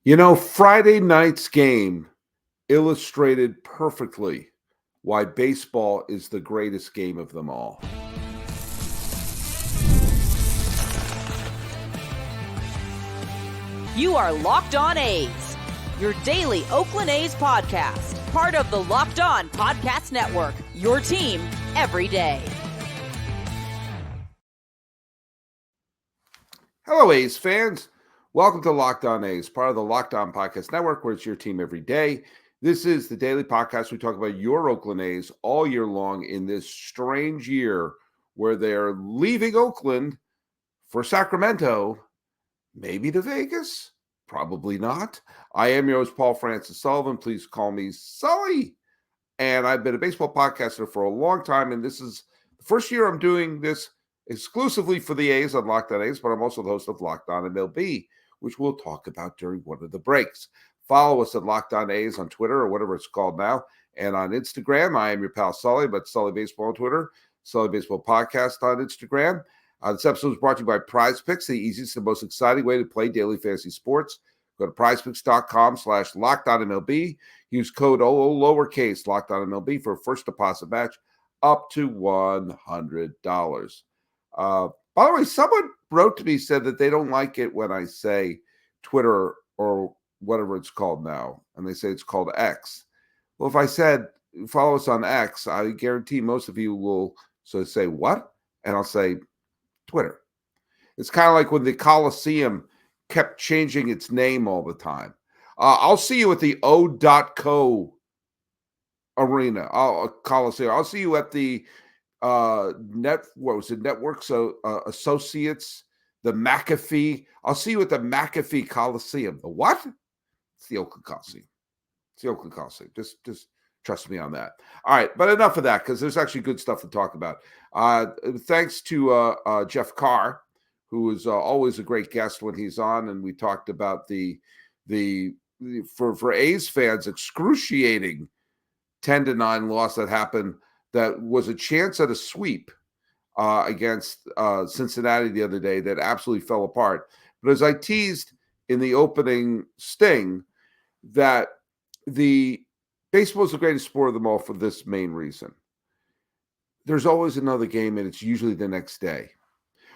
Friday night's game illustrated perfectly why baseball is the greatest game of them all. You are Locked On A's, your daily Oakland A's podcast, part of the Locked On Podcast Network, your team every day. Hello, A's fans. Welcome to Locked On A's, part of the Locked On Podcast Network, where it's your team every day. This is the daily podcast. We talk about your Oakland A's all year long in this strange year where they're leaving Oakland for Sacramento, maybe to Vegas, probably not. I am your host, Paul Francis Sullivan. Please call me Sully. And I've been a baseball podcaster for a long time, and this is the first year I'm doing this exclusively for the A's on Locked On A's, but I'm also the host of Locked On MLB, which we'll talk about during one of the breaks. Follow us at Locked On A's on Twitter or whatever it's called now, and on Instagram. I am your pal Sully, but Sully Baseball on Twitter, Sully Baseball Podcast on Instagram. This episode is brought to you by PrizePicks, the easiest and most exciting way to play daily fantasy sports. Go to prizepicks.com/LockedOnMLB. Use code OO lowercase LockedOnMLB for a first deposit match up to $100. By the way, someone wrote to me, said that they don't like it when I say Twitter or whatever it's called now, and they say it's called X. Well, if I said follow us on X, I guarantee most of you will say what? And I'll say Twitter. It's kind of like when the Coliseum kept changing its name all the time. I'll see you at the O.co arena, Coliseum. I'll see you at the Networks Associates, the McAfee. I'll see you at the McAfee Coliseum. The what? It's the Oakland Coliseum. It's the Oakland Coliseum. Just trust me on that. All right, but enough of that because there's actually good stuff to talk about. Thanks to Jeff Carr, who is always a great guest when he's on, and we talked about the for A's fans excruciating 10-9 loss that happened. That was a chance at a sweep against Cincinnati the other day that absolutely fell apart. But as I teased in the opening sting, that the baseball is the greatest sport of them all for this main reason. There's always another game, and it's usually the next day,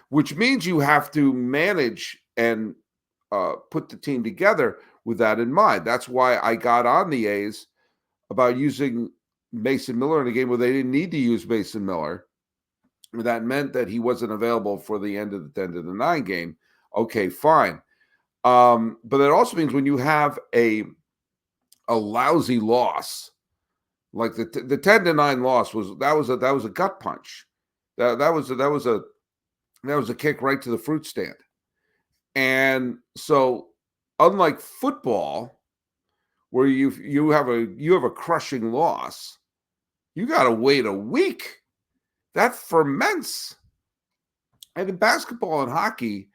which means you have to manage and put the team together with that in mind. That's why I got on the A's about using Mason Miller in a game where they didn't need to use Mason Miller. That meant that he wasn't available for the end of the 9 game. Okay, fine. But that also means when you have a lousy loss, like the 10-9 loss was a gut punch. That was a kick right to the fruit stand. And so, unlike football, where you have a crushing loss, you got to wait a week. That ferments. And in basketball and hockey,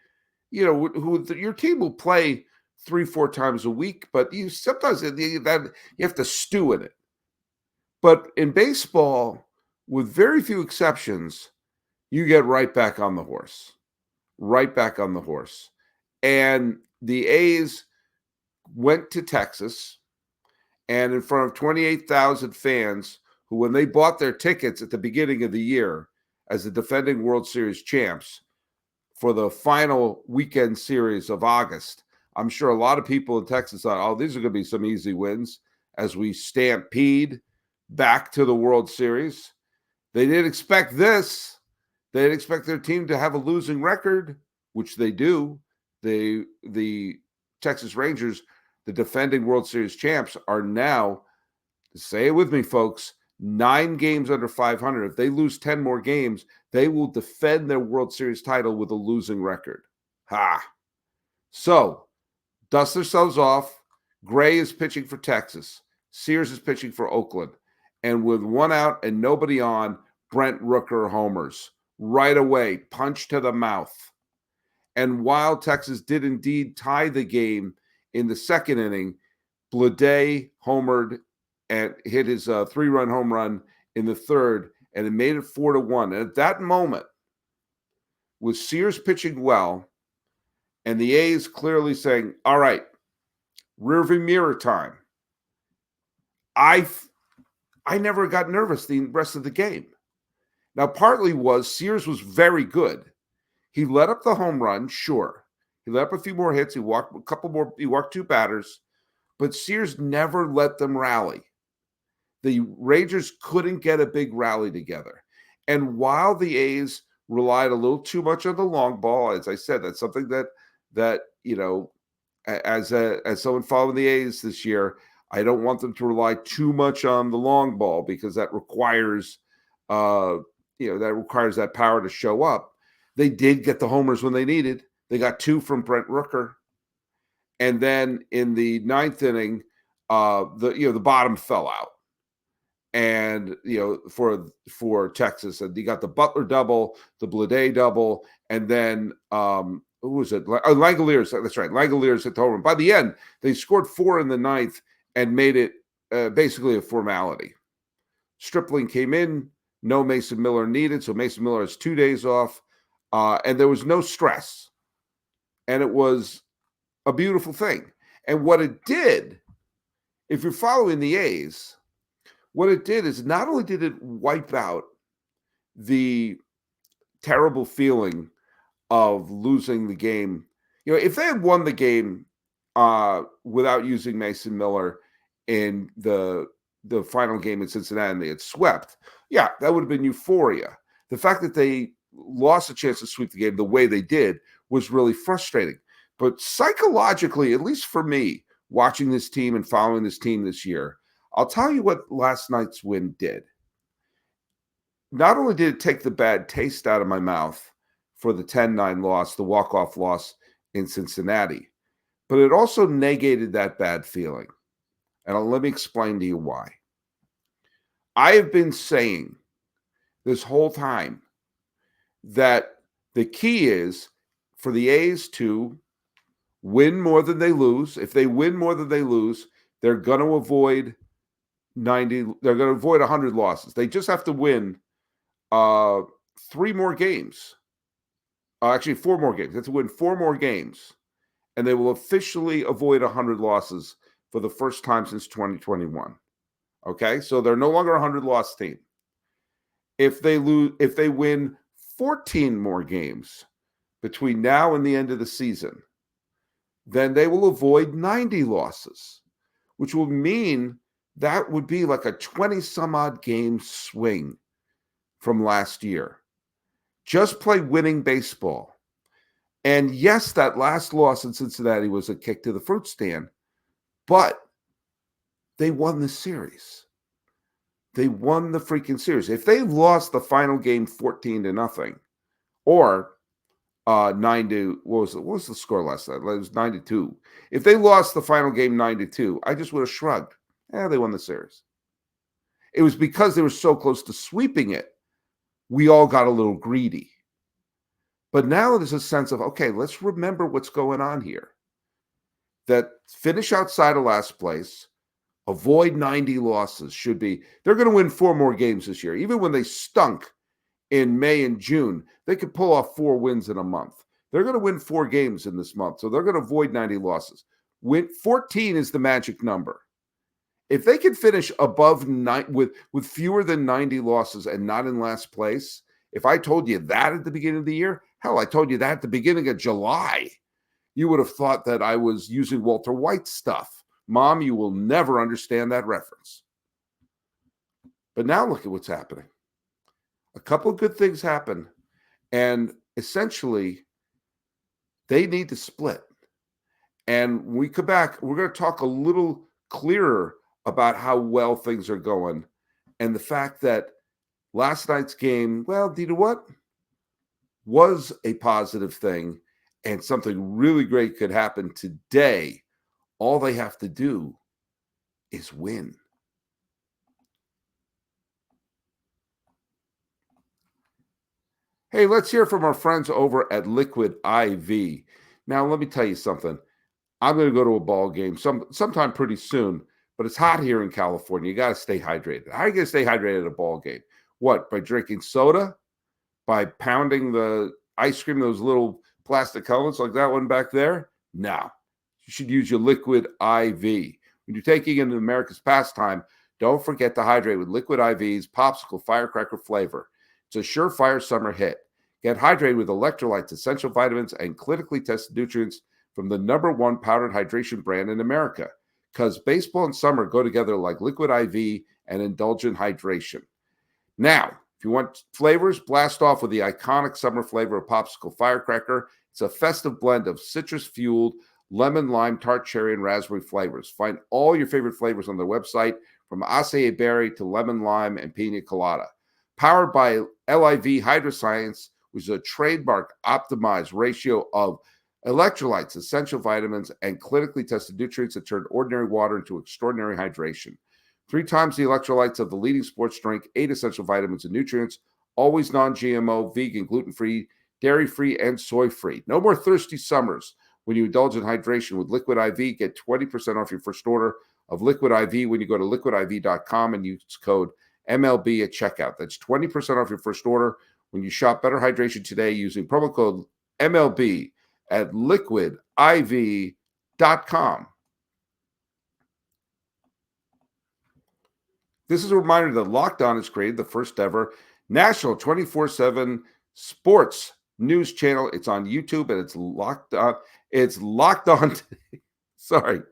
your team will play 3-4 times a week, but you sometimes you have to stew in it. But in baseball, with very few exceptions, you get right back on the horse. Right back on the horse. And the A's went to Texas, and in front of 28,000 fans who, when they bought their tickets at the beginning of the year as the defending World Series champs for the final weekend series of August, I'm sure a lot of people in Texas thought, oh, these are going to be some easy wins as we stampede back to the World Series. They didn't expect this. They didn't expect their team to have a losing record, which they do. The Texas Rangers, the defending World Series champs, are now, say it with me, folks, 9 games under 500. If they lose 10 more games, they will defend their World Series title with a losing record. Ha! So, dust themselves off. Gray is pitching for Texas. Sears is pitching for Oakland. And with 1 out and nobody on, Brent Rooker homers. Right away, punch to the mouth. And while Texas did indeed tie the game in the second inning, Bleday homered and hit his 3-run home run in the third, and it made it 4-1. And at that moment, with Sears pitching well, and the A's clearly saying, all right, rearview mirror time. I never got nervous the rest of the game. Now, partly was Sears was very good. He let up the home run, sure. He let up a few more hits. He walked a couple more. He walked 2 batters, but Sears never let them rally. The Rangers couldn't get a big rally together. And while the A's relied a little too much on the long ball, as I said, that's something that you know, as someone following the A's this year, I don't want them to rely too much on the long ball because that requires that power to show up. They did get the homers when they needed. They got 2 from Brent Rooker. And then in the 9th inning, the bottom fell out. And for Texas, and you got the Butler double, the Blade double, and then who was it? Langoliers. That's right. Langoliers hit the home run. By the end, they scored 4 in the 9th and made it basically a formality. Stripling came in, no Mason Miller needed, so Mason Miller has 2 days off, and there was no stress, and it was a beautiful thing. And what it did, if you're following the A's, what it did is not only did it wipe out the terrible feeling of losing the game. If they had won the game without using Mason Miller in the final game in Cincinnati and they had swept, yeah, that would have been euphoria. The fact that they lost a chance to sweep the game the way they did was really frustrating. But psychologically, at least for me, watching this team and following this team this year, I'll tell you what last night's win did. Not only did it take the bad taste out of my mouth for the 10-9 loss, the walk-off loss in Cincinnati, but it also negated that bad feeling. And let me explain to you why. I have been saying this whole time that the key is for the A's to win more than they lose. If they win more than they lose, they're going to avoid 90. They're going to avoid 100 losses. They just have to win 3 more games. Actually, 4 more games. They have to win 4 more games, and they will officially avoid 100 losses for the first time since 2021. Okay, so they're no longer a 100-loss team. If they win 14 more games between now and the end of the season, then they will avoid 90 losses, which will mean that would be like a 20-some-odd game swing from last year. Just play winning baseball. And yes, that last loss in Cincinnati was a kick to the fruit stand, but they won the series. They won the freaking series. If they lost the final game 14-0 or 9-, what was the score last night? It was 9-2. If they lost the final game 9-2, I just would have shrugged. They won the series. It was because they were so close to sweeping it, we all got a little greedy. But now there's a sense of, okay, let's remember what's going on here. That finish outside of last place, avoid 90 losses should be. They're going to win 4 more games this year. Even when they stunk in May and June, they could pull off 4 wins in a month. They're going to win 4 games in this month, so they're going to avoid 90 losses. 14 is the magic number. If they can finish above 9 with fewer than 90 losses and not in last place, if I told you that at the beginning of the year, hell, I told you that at the beginning of July, you would have thought that I was using Walter White stuff. Mom, you will never understand that reference. But now look at what's happening. A couple of good things happen, and essentially, they need to split. And when we come back, we're going to talk a little clearer about how well things are going and the fact that last night's game, well, do you know what? Was a positive thing, and something really great could happen today. All they have to do is win. Hey, let's hear from our friends over at Liquid IV. Now, let me tell you something. I'm going to go to a ball game sometime pretty soon, but it's hot here in California. You got to stay hydrated. How are you going to stay hydrated at a ball game? What, by drinking soda? By pounding the ice cream, those little plastic helmets like that one back there? No. you should use your Liquid IV. When you're taking in America's pastime, don't forget to hydrate with Liquid IV's popsicle firecracker flavor. It's a surefire summer hit. Get hydrated with electrolytes, essential vitamins, and clinically tested nutrients from the #1 powdered hydration brand in America. Because baseball and summer go together like Liquid IV and indulgent hydration. Now, if you want flavors, blast off with the iconic summer flavor of popsicle firecracker. It's a festive blend of citrus-fueled lemon, lime, tart cherry, and raspberry flavors. Find all your favorite flavors on their website, from acai berry to lemon, lime, and pina colada. Powered by LIV Hydroscience, which is a trademark optimized ratio of electrolytes, essential vitamins, and clinically tested nutrients that turn ordinary water into extraordinary hydration. 3 times the electrolytes of the leading sports drink, 8 essential vitamins and nutrients, always non-GMO, vegan, gluten-free, dairy-free, and soy-free. No more thirsty summers. When you indulge in hydration with Liquid IV, get 20% off your first order of Liquid IV when you go to liquidiv.com and use code MLB at checkout. That's 20% off your first order when you shop Better Hydration today using promo code MLB at liquidiv.com. This is a reminder that Locked On has created the first ever national 24/7 sports news channel. It's on YouTube and it's Locked On. It's Locked On. Sorry,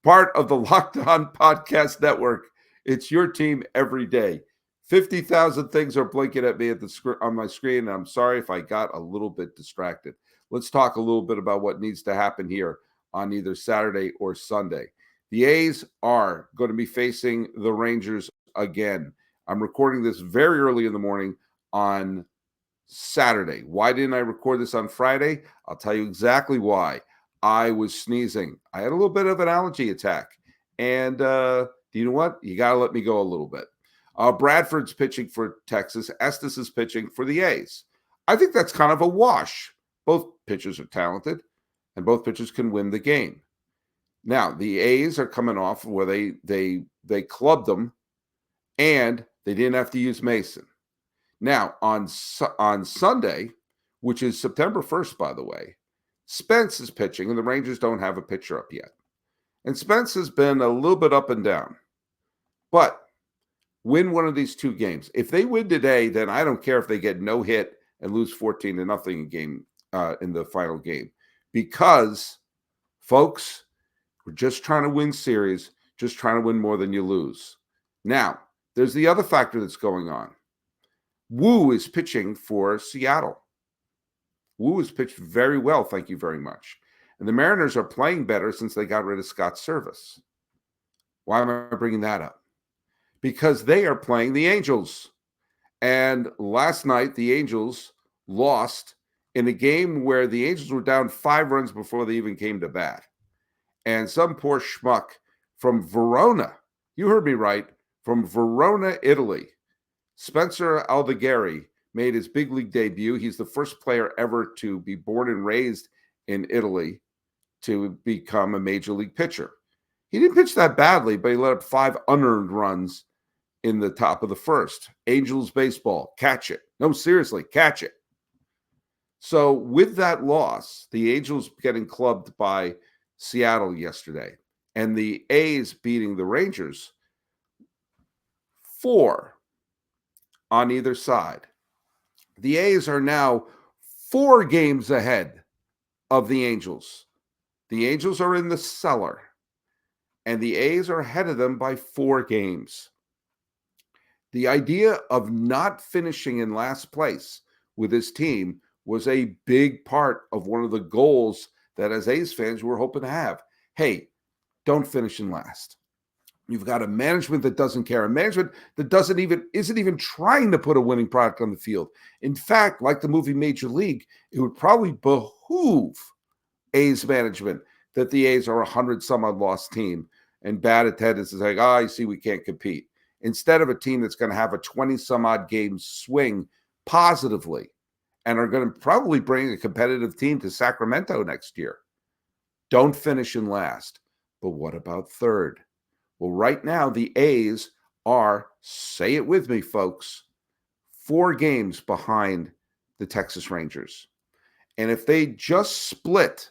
part of the Locked On Podcast Network. It's your team every day. 50,000 things are blinking at me on my screen, and I'm sorry if I got a little bit distracted. Let's talk a little bit about what needs to happen here on either Saturday or Sunday. The A's are going to be facing the Rangers again. I'm recording this very early in the morning on Saturday. Why didn't I record this on Friday? I'll tell you exactly why. I was sneezing. I had a little bit of an allergy attack. And you know what? You got to let me go a little bit. Bradford's pitching for Texas. Estes is pitching for the A's. I think that's kind of a wash. Both pitchers are talented, and both pitchers can win the game. Now, the A's are coming off where they clubbed them, and they didn't have to use Mason. Now, on Sunday, which is September 1st, by the way, Spence is pitching, and the Rangers don't have a pitcher up yet. And Spence has been a little bit up and down. But win one of these 2 games. If they win today, then I don't care if they get no hit and lose 14-0 in the final game. Because, folks, we're just trying to win series, just trying to win more than you lose. Now, there's the other factor that's going on. Wu is pitching for Seattle. Wu has pitched very well, thank you very much. And the Mariners are playing better since they got rid of Scott Service. Why am I bringing that up? Because they are playing the Angels. And last night, the Angels lost in a game where the Angels were down 5 runs before they even came to bat. And some poor schmuck from Verona, you heard me right, from Verona, Italy, Spencer Aldegheri, made his big league debut. He's the first player ever to be born and raised in Italy to become a major league pitcher. He didn't pitch that badly, but he let up 5 unearned runs in the top of the first. Angels baseball, catch it. No, seriously, catch it. So with that loss, the Angels getting clubbed by Seattle yesterday, and the A's beating the Rangers 4 on either side. The A's are now 4 games ahead of the Angels. The Angels are in the cellar, and the A's are ahead of them by 4 games. The idea of not finishing in last place with his team was a big part of one of the goals that as A's fans we're hoping to have. Hey, don't finish in last. You've got a management that doesn't care, a management that isn't even trying to put a winning product on the field. In fact, like the movie Major League, it would probably behoove A's management that the A's are a 100-some-odd loss team and bad attendance is like, you see, we can't compete. Instead of a team that's going to have a 20-some-odd game swing positively and are going to probably bring a competitive team to Sacramento next year. Don't finish in last. But what about third? Well, right now, the A's are, say it with me, folks, 4 games behind the Texas Rangers. And if they just split,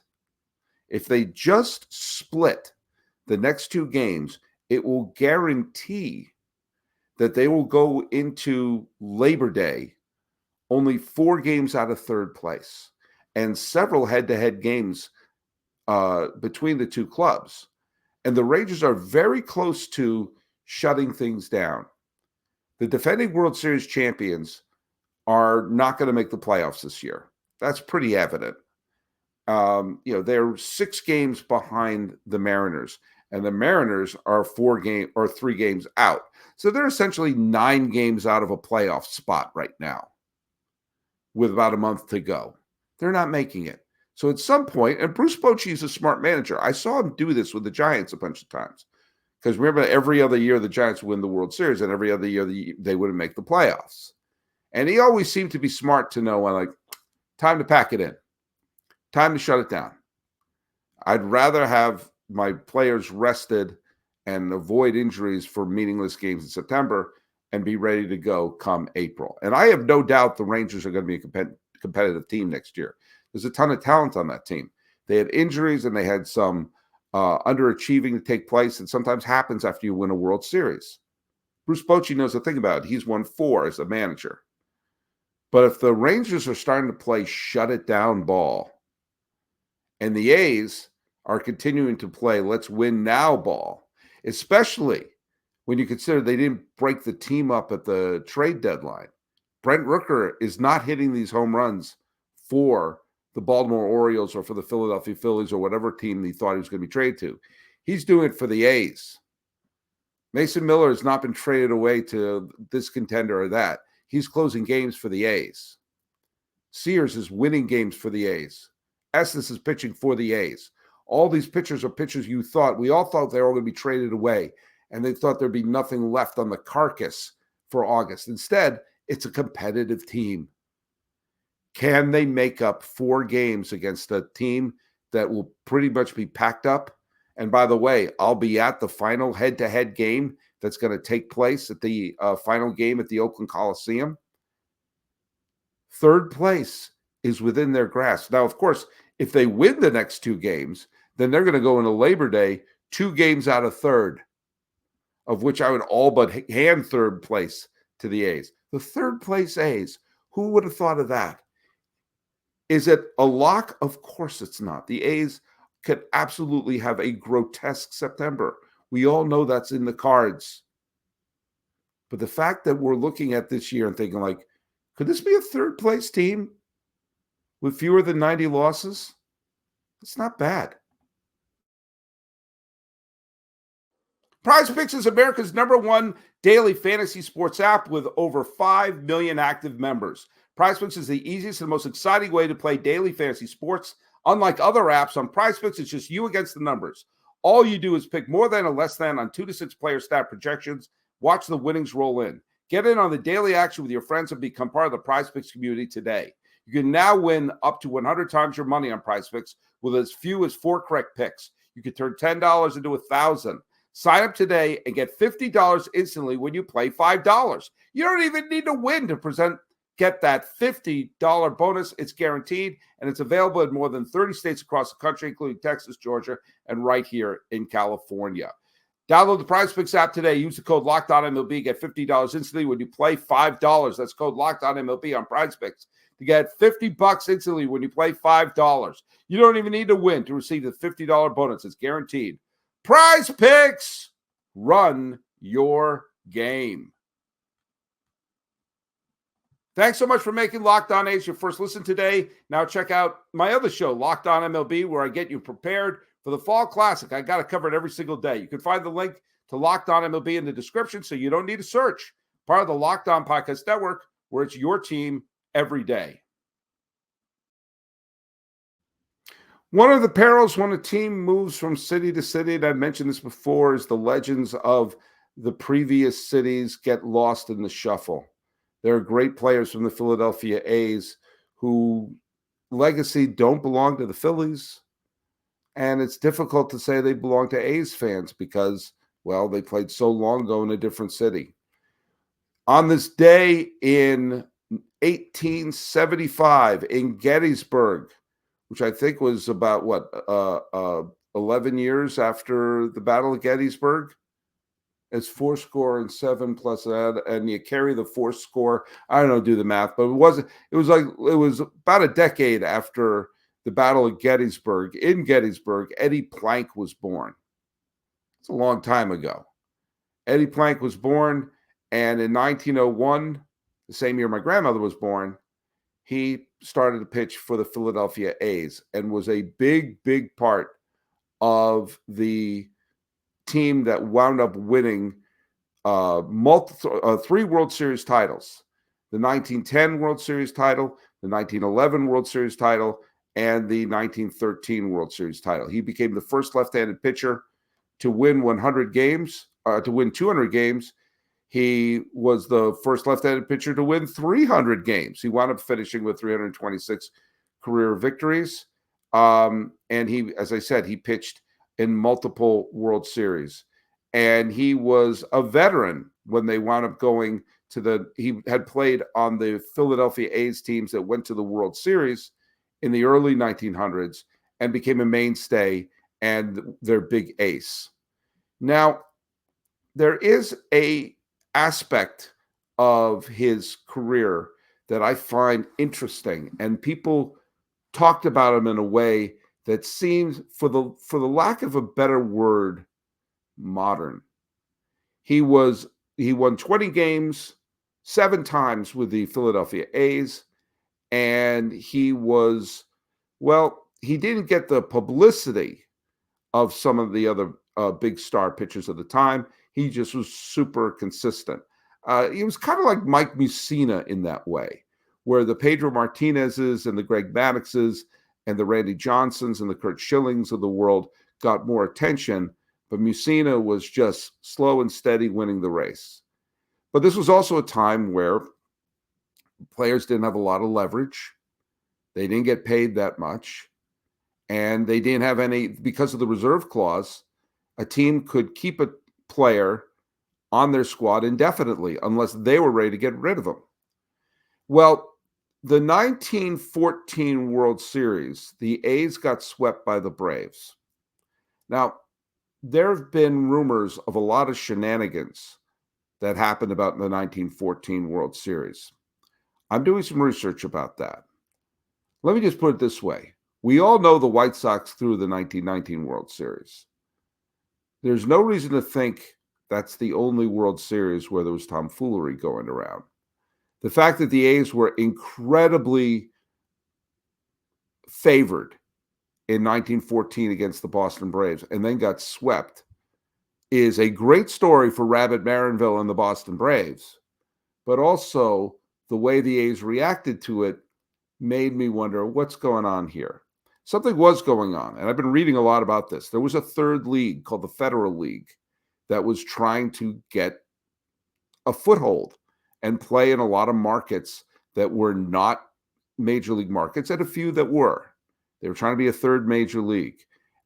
If they just split the next 2 games, it will guarantee that they will go into Labor Day only 4 games out of third place and several head-to-head games between the 2 clubs. And the Rangers are very close to shutting things down. The defending World Series champions are not going to make the playoffs this year. That's pretty evident. They're 6 games behind the Mariners, and the Mariners are 3 games out. So they're essentially 9 games out of a playoff spot right now with about a month to go. They're not making it. So at some point, and Bruce Bochy is a smart manager. I saw him do this with the Giants a bunch of times. Because remember, every other year the Giants win the World Series, and every other year they wouldn't make the playoffs. And he always seemed to be smart to know, like, time to pack it in. Time to shut it down. I'd rather have my players rested and avoid injuries for meaningless games in September and be ready to go come April. And I have no doubt the Rangers are going to be a competitive team next year. There's a ton of talent on that team. They had injuries and they had some underachieving to take place, and sometimes happens after you win a World Series. Bruce Bochy knows the thing about it. He's won 4 as a manager. But if the Rangers are starting to play shut it down ball, and the A's are continuing to play let's win now ball, especially when you consider they didn't break the team up at the trade deadline. Brent Rooker is not hitting these home runs for the Baltimore Orioles or for the Philadelphia Phillies or whatever team he thought he was going to be traded to. He's doing it for the A's. Mason Miller has not been traded away to this contender or that. He's closing games for the A's. Sears is winning games for the A's. Estes is pitching for the A's. All these pitchers are pitchers we all thought they were all going to be traded away, and they thought there'd be nothing left on the carcass for August. Instead, it's a competitive team. Can they make up 4 games against a team that will pretty much be packed up? And by the way, I'll be at the final head-to-head game that's going to take place at the final game at the Oakland Coliseum. Third place is within their grasp. Now, of course, if they win the next 2 games, then they're going to go into Labor Day 2 games out of third, of which I would all but hand third place to the A's. The third place A's, who would have thought of that? Is it a lock? Of course it's not. The A's could absolutely have a grotesque September. We all know that's in the cards. But the fact that we're looking at this year and thinking, like, could this be a third place team with fewer than 90 losses? It's not bad. PrizePicks is America's #1 daily fantasy sports app with over 5 million active members. PrizePicks is the easiest and most exciting way to play daily fantasy sports. Unlike other apps, on PrizePicks, it's just you against the numbers. All you do is pick more than or less than on 2 to 6 player stat projections. Watch the winnings roll in. Get in on the daily action with your friends and become part of the PrizePicks community today. You can now win up to 100 times your money on PrizePicks with as few as 4 correct picks. You can turn $10 into $1,000. Sign up today and get $50 instantly when you play $5. You don't even need to win to get that $50 bonus. It's guaranteed, and it's available in more than 30 states across the country, including Texas, Georgia, and right here in California. Download the PrizePicks app today. Use the code LOCKEDONMLB. Get $50 instantly when you play $5. That's code LOCKEDONMLB on PrizePicks to get $50 instantly when you play $5. You don't even need to win to receive the $50 bonus. It's guaranteed. PrizePicks, run your game. Thanks so much for making Locked On A's your first listen today. Now check out my other show, Locked On MLB, where I get you prepared for the Fall Classic. I got it covered every single day. You can find the link to Locked On MLB in the description, so you don't need to search. Part of the Locked On Podcast Network, where it's your team every day. One of the perils when a team moves from city to city, and I've mentioned this before, is the legends of the previous cities get lost in the shuffle. There are great players from the Philadelphia A's who legacy don't belong to the Phillies, and it's difficult to say they belong to A's fans because, well, they played so long ago in a different city. On this day in 1875 in Gettysburg, which I think was about 11 years after the Battle of Gettysburg. It's 4 and 7 plus that, and you carry the 4 score. I don't know, do the math, but it was about a decade after the Battle of Gettysburg. In Gettysburg, Eddie Plank was born. It's a long time ago. Eddie Plank was born, and in 1901, the same year my grandmother was born, he started to pitch for the Philadelphia A's and was a big, big part of the team that wound up winning 3 World Series titles: the 1910 World Series title, the 1911 World Series title, and the 1913 World Series title. He became the first left-handed pitcher to win 100 games, to win 200 games. He was the first left-handed pitcher to win 300 games. He wound up finishing with 326 career victories. And he, as I said, he pitched in multiple World Series. And he was a veteran when they wound up going to he had played on the Philadelphia A's teams that went to the World Series in the early 1900s and became a mainstay and their big ace. Now, there is a aspect of his career that I find interesting, and people talked about him in a way that seems, for the lack of a better word, modern. He won 20 games 7 times with the Philadelphia A's, and he didn't get the publicity of some of the other big star pitchers of the time. He just was super consistent. He was kind of like Mike Mussina in that way, where the Pedro Martinezes and the Greg Maddoxes and the Randy Johnsons and the Curt Schillings of the world got more attention, but Mussina was just slow and steady winning the race. But this was also a time where players didn't have a lot of leverage. They didn't get paid that much. And they didn't have any, because of the reserve clause, a team could keep a player on their squad indefinitely unless they were ready to get rid of him. Well, the 1914 World Series, the A's got swept by the Braves. Now, there have been rumors of a lot of shenanigans that happened about the 1914 World Series. I'm doing some research about that. Let me just put it this way. We all know the White Sox threw the 1919 World Series. There's no reason to think that's the only World Series where there was tomfoolery going around. The fact that the A's were incredibly favored in 1914 against the Boston Braves and then got swept is a great story for Rabbit Marinville and the Boston Braves. But also the way the A's reacted to it made me wonder what's going on here. Something was going on, and I've been reading a lot about this. There was a third league called the Federal League that was trying to get a foothold and play in a lot of markets that were not major league markets, and a few that were. They were trying to be a third major league.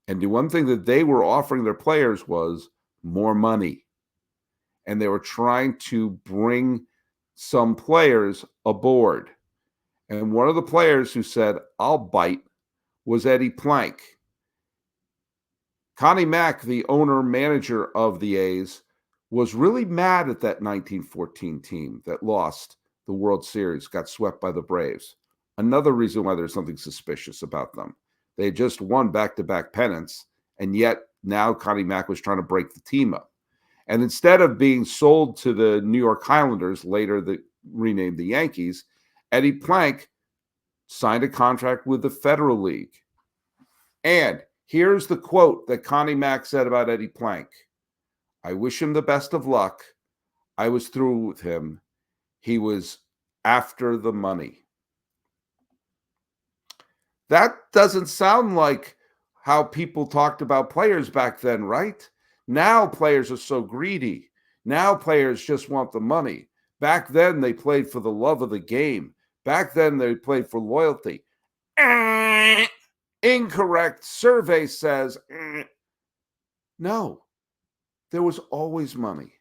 And the one thing that they were offering their players was more money. And they were trying to bring some players aboard. And one of the players who said, "I'll bite," was Eddie Plank. Connie Mack, the owner-manager of the A's, was really mad at that 1914 team that lost the World Series, got swept by the Braves. Another reason why there's something suspicious about them. They had just won back-to-back pennants, and yet now Connie Mack was trying to break the team up. And instead of being sold to the New York Highlanders, later renamed the Yankees, Eddie Plank signed a contract with the Federal League. And here's the quote that Connie Mack said about Eddie Plank. "I wish him the best of luck. I was through with him. He was after the money." That doesn't sound like how people talked about players back then, right? Now players are so greedy. Now players just want the money. Back then they played for the love of the game. Back then they played for loyalty. Incorrect. Survey says no. There was always money.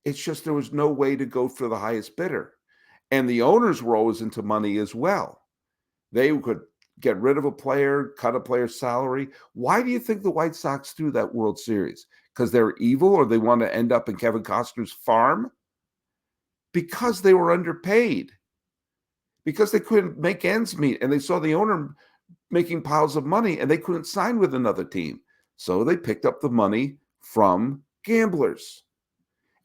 It's just there was no way to go for the highest bidder. And the owners were always into money as well. They could get rid of a player, cut a player's salary. Why do you think the White Sox threw that World Series? Because they're evil or they want to end up in Kevin Costner's farm? Because they were underpaid. Because they couldn't make ends meet and they saw the owner making piles of money and they couldn't sign with another team. So they picked up the money from gamblers.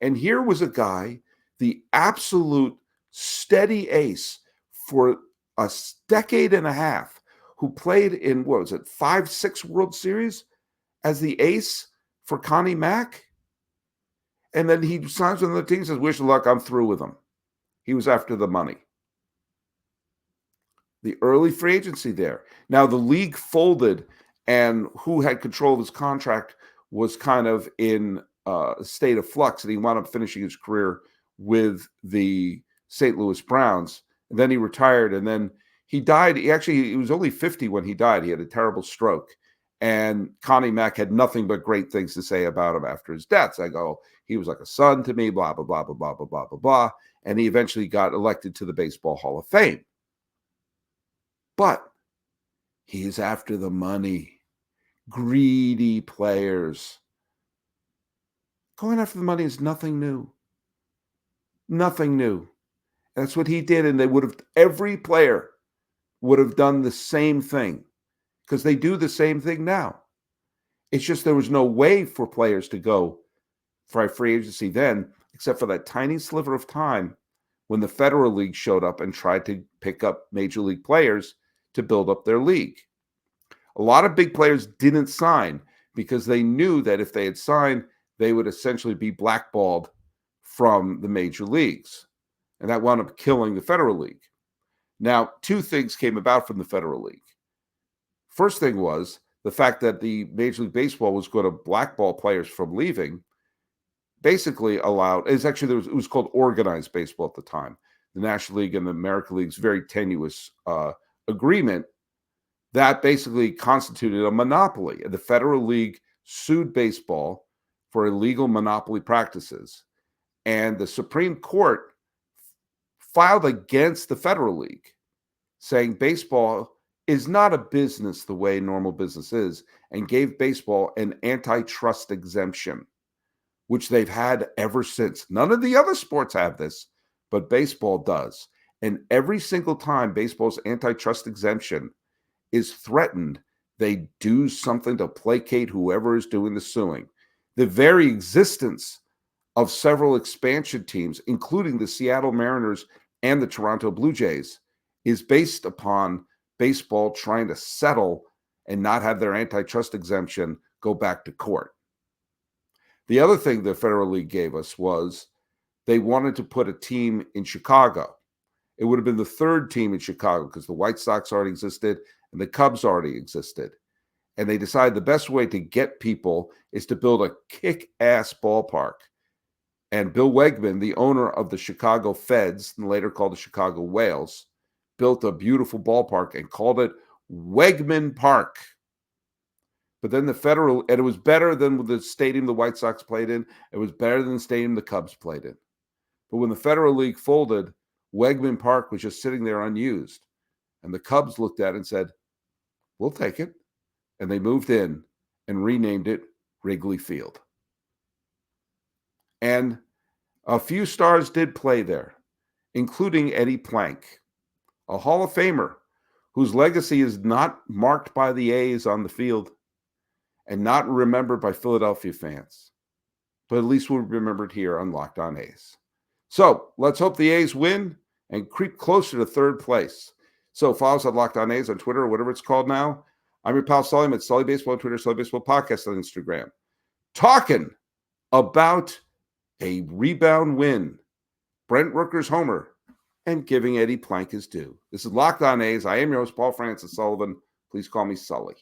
And here was a guy, the absolute steady ace for a decade and a half, who played in, what was it, 5, 6 World Series as the ace for Connie Mack. And then he signs with another team and says, wish of luck, I'm through with him. He was after the money. The early free agency there. Now the league folded, and who had control of his contract was kind of in a state of flux, and he wound up finishing his career with the St. Louis Browns. And then he retired, and then he died. He was only 50 when he died. He had a terrible stroke. And Connie Mack had nothing but great things to say about him after his death. So I go, he was like a son to me, blah, blah, blah, blah, blah, blah, blah, blah, blah. And he eventually got elected to the Baseball Hall of Fame. But he is after the money. Greedy players. Going after the money is nothing new. Nothing new. That's what he did. And every player would have done the same thing because they do the same thing now. It's just there was no way for players to go for a free agency then, except for that tiny sliver of time when the Federal League showed up and tried to pick up major league players to build up their league. A lot of big players didn't sign because they knew that if they had signed, they would essentially be blackballed from the major leagues. And that wound up killing the Federal League. Now, 2 things came about from the Federal League. First thing was the fact that the Major League Baseball was going to blackball players from leaving, basically allowed, it was called organized baseball at the time. The National League and the American League's very tenuous agreement that basically constituted a monopoly. And the Federal League sued baseball for illegal monopoly practices. And the Supreme Court filed against the Federal League, saying baseball is not a business the way normal business is, and gave baseball an antitrust exemption, which they've had ever since. None of the other sports have this, but baseball does. And every single time baseball's antitrust exemption is threatened, they do something to placate whoever is doing the suing. The very existence of several expansion teams, including the Seattle Mariners and the Toronto Blue Jays, is based upon baseball trying to settle and not have their antitrust exemption go back to court. The other thing the Federal League gave us was they wanted to put a team in Chicago. It would have been the 3rd team in Chicago because the White Sox already existed and the Cubs already existed. And they decided the best way to get people is to build a kick-ass ballpark. And Bill Wegman, the owner of the Chicago Feds, and later called the Chicago Whales, built a beautiful ballpark and called it Wegman Park. But then and it was better than the stadium the White Sox played in. It was better than the stadium the Cubs played in. But when the Federal League folded, Wegman Park was just sitting there unused. And the Cubs looked at it and said, we'll take it. And they moved in and renamed it Wrigley Field. And a few stars did play there, including Eddie Plank, a Hall of Famer whose legacy is not marked by the A's on the field and not remembered by Philadelphia fans, but at least we'll be remembered here on Locked On A's. So let's hope the A's win and creep closer to 3rd place. So follow us at Locked On A's on Twitter or whatever it's called now. I'm your pal Sully. I'm at Sully Baseball on Twitter, Sully Baseball Podcast on Instagram. Talking about a rebound win, Brent Rooker's homer, and giving Eddie Plank his due. This is Locked On A's. I am your host, Paul Francis Sullivan. Please call me Sully.